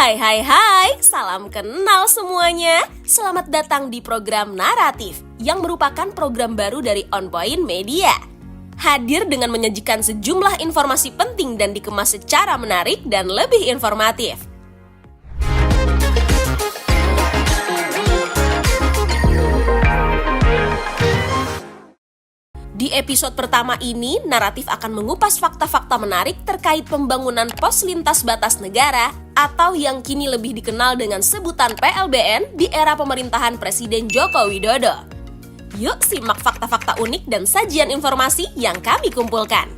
Hai, salam kenal semuanya. Selamat datang di program Naratif yang merupakan program baru dari On Point Media. Hadir dengan menyajikan sejumlah informasi penting dan dikemas secara menarik dan lebih informatif. Di episode pertama ini, Naratif akan mengupas fakta-fakta menarik terkait pembangunan pos lintas batas negara atau yang kini lebih dikenal dengan sebutan PLBN di era pemerintahan Presiden Joko Widodo. Yuk simak fakta-fakta unik dan sajian informasi yang kami kumpulkan.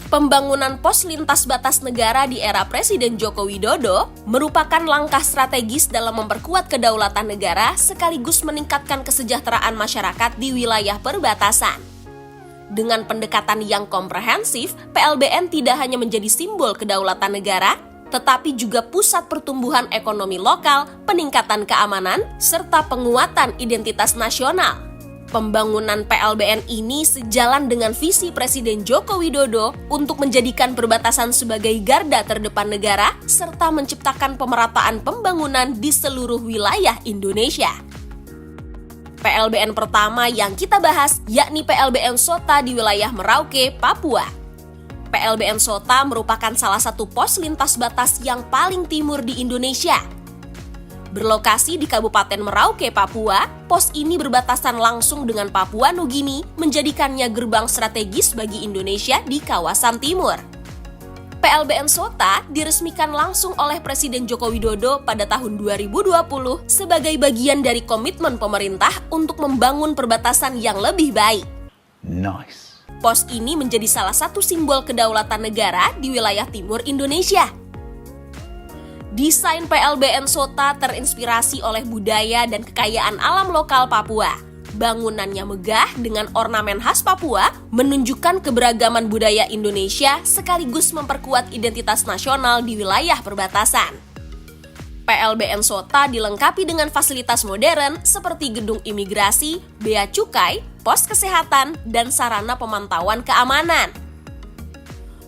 Pembangunan pos lintas batas negara di era Presiden Joko Widodo merupakan langkah strategis dalam memperkuat kedaulatan negara sekaligus meningkatkan kesejahteraan masyarakat di wilayah perbatasan. Dengan pendekatan yang komprehensif, PLBN tidak hanya menjadi simbol kedaulatan negara, tetapi juga pusat pertumbuhan ekonomi lokal, peningkatan keamanan, serta penguatan identitas nasional. Pembangunan PLBN ini sejalan dengan visi Presiden Joko Widodo untuk menjadikan perbatasan sebagai garda terdepan negara, serta menciptakan pemerataan pembangunan di seluruh wilayah Indonesia. PLBN pertama yang kita bahas yakni PLBN Sota di wilayah Merauke, Papua. PLBN Sota merupakan salah satu pos lintas batas yang paling timur di Indonesia. Berlokasi di Kabupaten Merauke, Papua, pos ini berbatasan langsung dengan Papua Nugini, menjadikannya gerbang strategis bagi Indonesia di kawasan timur. PLBN Sota diresmikan langsung oleh Presiden Joko Widodo pada tahun 2020 sebagai bagian dari komitmen pemerintah untuk membangun perbatasan yang lebih baik. Nice. Pos ini menjadi salah satu simbol kedaulatan negara di wilayah timur Indonesia. Desain PLBN Sota terinspirasi oleh budaya dan kekayaan alam lokal Papua. Bangunannya megah dengan ornamen khas Papua, menunjukkan keberagaman budaya Indonesia sekaligus memperkuat identitas nasional di wilayah perbatasan. PLBN Sota dilengkapi dengan fasilitas modern seperti gedung imigrasi, bea cukai, pos kesehatan, dan sarana pemantauan keamanan.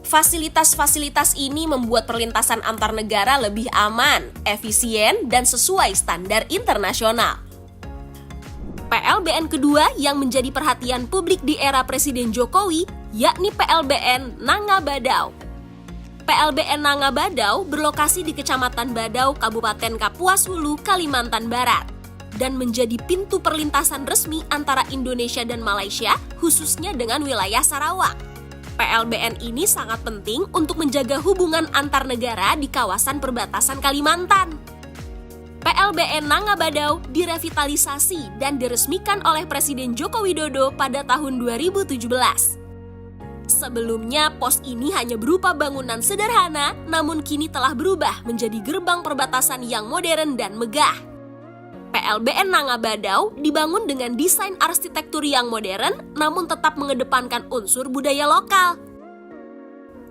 Fasilitas-fasilitas ini membuat perlintasan antar negara lebih aman, efisien, dan sesuai standar internasional. PLBN kedua yang menjadi perhatian publik di era Presiden Jokowi yakni PLBN Nangabadao. PLBN Nangabadao berlokasi di Kecamatan Badau, Kabupaten Kapuas Hulu, Kalimantan Barat, dan menjadi pintu perlintasan resmi antara Indonesia dan Malaysia, khususnya dengan wilayah Sarawak. PLBN ini sangat penting untuk menjaga hubungan antar negara di kawasan perbatasan Kalimantan. PLBN Nangabadao direvitalisasi dan diresmikan oleh Presiden Joko Widodo pada tahun 2017. Sebelumnya, pos ini hanya berupa bangunan sederhana, namun kini telah berubah menjadi gerbang perbatasan yang modern dan megah. PLBN Nangabadao dibangun dengan desain arsitektur yang modern, namun tetap mengedepankan unsur budaya lokal.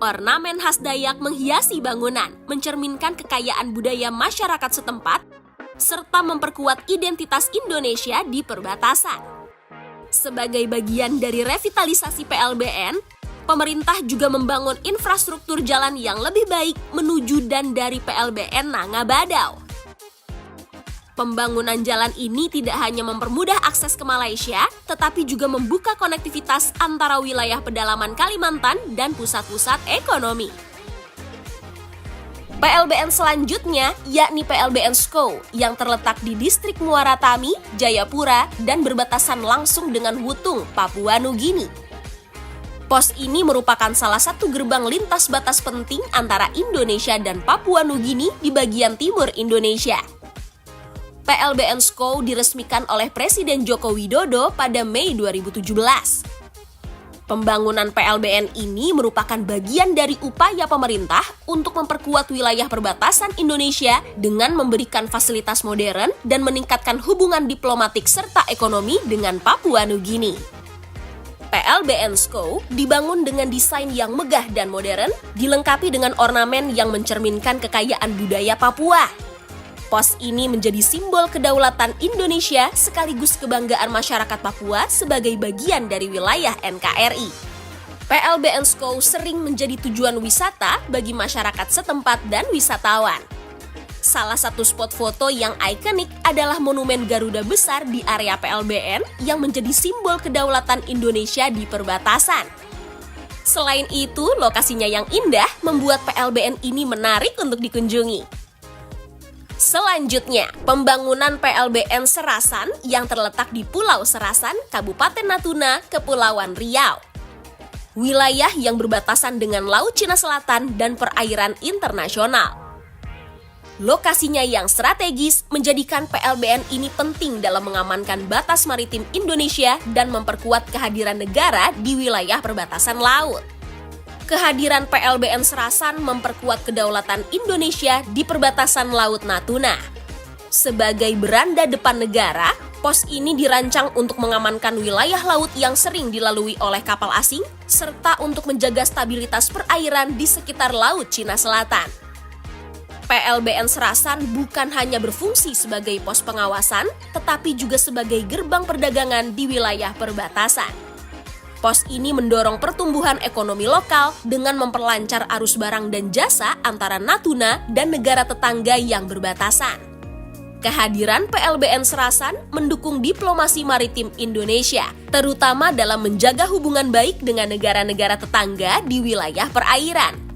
Ornamen khas Dayak menghiasi bangunan, mencerminkan kekayaan budaya masyarakat setempat, serta memperkuat identitas Indonesia di perbatasan. Sebagai bagian dari revitalisasi PLBN, pemerintah juga membangun infrastruktur jalan yang lebih baik menuju dan dari PLBN Nangabadao. Pembangunan jalan ini tidak hanya mempermudah akses ke Malaysia, tetapi juga membuka konektivitas antara wilayah pedalaman Kalimantan dan pusat-pusat ekonomi. PLBN selanjutnya yakni PLBN Sko yang terletak di distrik Muara Tami, Jayapura, dan berbatasan langsung dengan Wutung, Papua Nugini. Pos ini merupakan salah satu gerbang lintas batas penting antara Indonesia dan Papua Nugini di bagian timur Indonesia. PLBN Sko diresmikan oleh Presiden Joko Widodo pada Mei 2017. Pembangunan PLBN ini merupakan bagian dari upaya pemerintah untuk memperkuat wilayah perbatasan Indonesia dengan memberikan fasilitas modern dan meningkatkan hubungan diplomatik serta ekonomi dengan Papua Nugini. PLBN Sko dibangun dengan desain yang megah dan modern, dilengkapi dengan ornamen yang mencerminkan kekayaan budaya Papua. Pos ini menjadi simbol kedaulatan Indonesia sekaligus kebanggaan masyarakat Papua sebagai bagian dari wilayah NKRI. PLBN Sko sering menjadi tujuan wisata bagi masyarakat setempat dan wisatawan. Salah satu spot foto yang ikonik adalah monumen Garuda besar di area PLBN yang menjadi simbol kedaulatan Indonesia di perbatasan. Selain itu, lokasinya yang indah membuat PLBN ini menarik untuk dikunjungi. Selanjutnya, pembangunan PLBN Serasan yang terletak di Pulau Serasan, Kabupaten Natuna, Kepulauan Riau. Wilayah yang berbatasan dengan Laut Cina Selatan dan perairan internasional. Lokasinya yang strategis menjadikan PLBN ini penting dalam mengamankan batas maritim Indonesia dan memperkuat kehadiran negara di wilayah perbatasan laut. Kehadiran PLBN Serasan memperkuat kedaulatan Indonesia di perbatasan Laut Natuna. Sebagai beranda depan negara, pos ini dirancang untuk mengamankan wilayah laut yang sering dilalui oleh kapal asing, serta untuk menjaga stabilitas perairan di sekitar Laut Cina Selatan. PLBN Serasan bukan hanya berfungsi sebagai pos pengawasan, tetapi juga sebagai gerbang perdagangan di wilayah perbatasan. Pos ini mendorong pertumbuhan ekonomi lokal dengan memperlancar arus barang dan jasa antara Natuna dan negara tetangga yang berbatasan. Kehadiran PLBN Serasan mendukung diplomasi maritim Indonesia, terutama dalam menjaga hubungan baik dengan negara-negara tetangga di wilayah perairan.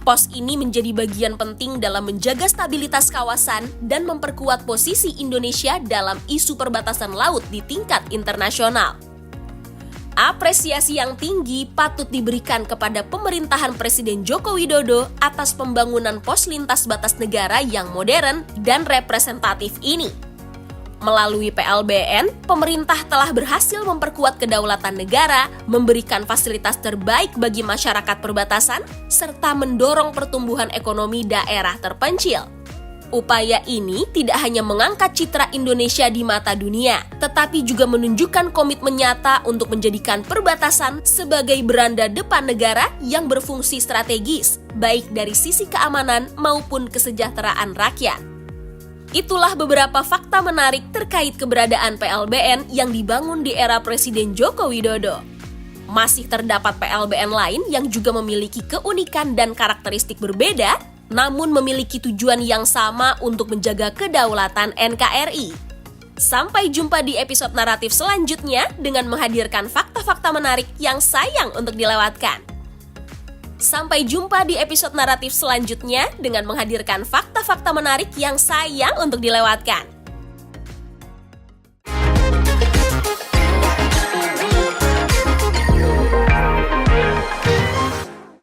Pos ini menjadi bagian penting dalam menjaga stabilitas kawasan dan memperkuat posisi Indonesia dalam isu perbatasan laut di tingkat internasional. Apresiasi yang tinggi patut diberikan kepada pemerintahan Presiden Joko Widodo atas pembangunan pos lintas batas negara yang modern dan representatif ini. Melalui PLBN, pemerintah telah berhasil memperkuat kedaulatan negara, memberikan fasilitas terbaik bagi masyarakat perbatasan, serta mendorong pertumbuhan ekonomi daerah terpencil. Upaya ini tidak hanya mengangkat citra Indonesia di mata dunia, tetapi juga menunjukkan komitmen nyata untuk menjadikan perbatasan sebagai beranda depan negara yang berfungsi strategis, baik dari sisi keamanan maupun kesejahteraan rakyat. Itulah beberapa fakta menarik terkait keberadaan PLBN yang dibangun di era Presiden Joko Widodo. Masih terdapat PLBN lain yang juga memiliki keunikan dan karakteristik berbeda, namun memiliki tujuan yang sama untuk menjaga kedaulatan NKRI. Sampai jumpa di episode naratif selanjutnya dengan menghadirkan fakta-fakta menarik yang sayang untuk dilewatkan. Sampai jumpa di episode naratif selanjutnya dengan menghadirkan fakta-fakta menarik yang sayang untuk dilewatkan.